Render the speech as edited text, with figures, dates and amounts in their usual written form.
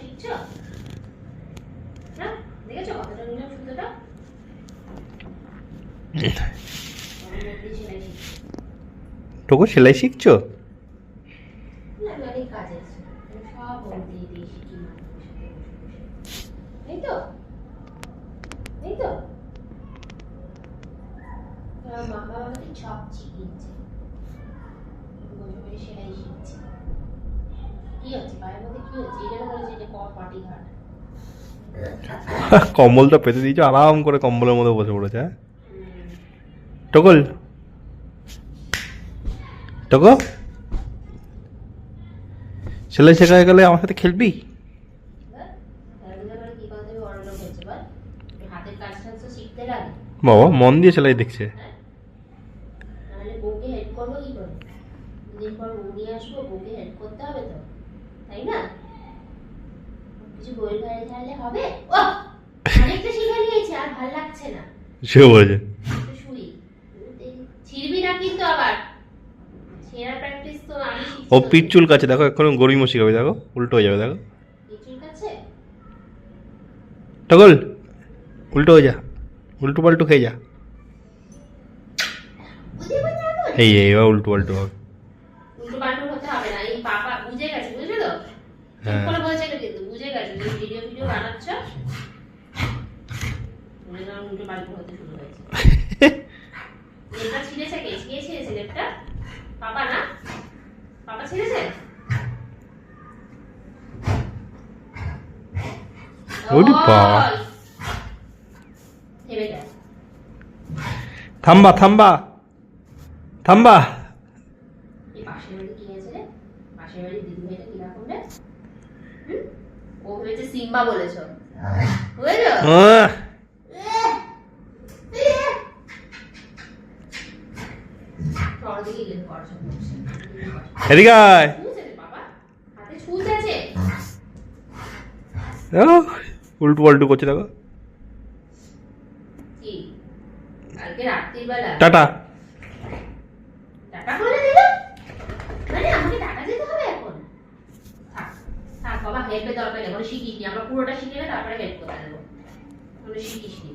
শিখছো? হ্যাঁ, দেখেছো কতটা নিলাম সুতোটা? টোকো সেলাই শিখছো? না, আমি অনেক কাজ আছে, সব বলতে দিয়ে শিখি মানুষের সাথে বসে বসে। এই তো, এই তো মা বাবা আমাকে সব শিখিয়েছে, বসে বসে সেলাই শিখছি। কি হচ্ছে পায়ের মধ্যে, কি হচ্ছে? এই জন্য বলেছে যে পাটি ঘাট। কম্বলটা পেতে দিয়েছো, আরাম করে কম্বলের মধ্যে বসে পড়েছে। হ্যাঁ টকল, টোকো সেলাই শেখা হয়ে গেলে আমার সাথে খেলবি? হাতের কাজ টাজ তো শিখতে লাগে। বাবা মন দিয়ে সেলাই দেখছে। নাহলে বউকে হেল্প করবো কি করে? দুদিন পর বউ নিয়ে আসবো, বউকে হেল্প করতে হবে তো, তাই না? কিছু বইয়ের গাড়ি ছাড়লে হবে? ও অনেকটা শিখে নিয়েছে, আর ভাল লাগছে না। সে বলেছে শুই ছিড়বি না কিন্তু আবার, ছেঁড়া প্র্যাকটিস তো আমি ও পিঠ চুল কাছে, দেখো এখন গরিমও শিখাবে, দেখো উল্টো হয়ে যাবে, দেখো পিছুর কাছে। টগল উল্টো হয়ে যা, উল্টো পাল্টু খেয়ে যা। এই এবার উল্টো পাল্টু হবে। উল্টো পাল্টো হতে হবে না, এই পাপা বুঝে গেছে, বুঝলে তো? হ্যাঁ করে বলছে কিন্তু বুঝে গেছে যে ভিডিও ভিডিও বানাচ্ছ, উল্টো পাল্টো হতে শুরু হয়েছে। লেপটা ছিঁড়েছে কে? কে ছিঁড়েছে লেপটা? পাপা না? পাপা ছিঁড়েছে? ওরে বাবা। ওই, থেমে যা। থাম্বা থাম্বা থাম্বা। এই পাশের বাড়ি কি হয়েছে রে? পাশের বাড়ি দিদি ভাইটা কিরকম রে? ও ভেবেছে সিম্বা বলেছো, বুঝেছো? এদিকে আয়। উল্টো পাল্টু করছে, দেখো। টাটা। বাবা হেল্পের দরকার নেই, শিখিস নি, আমরা পুরোটা শিখে তারপরে হেল্প করতে দেবো, শিখিস নি।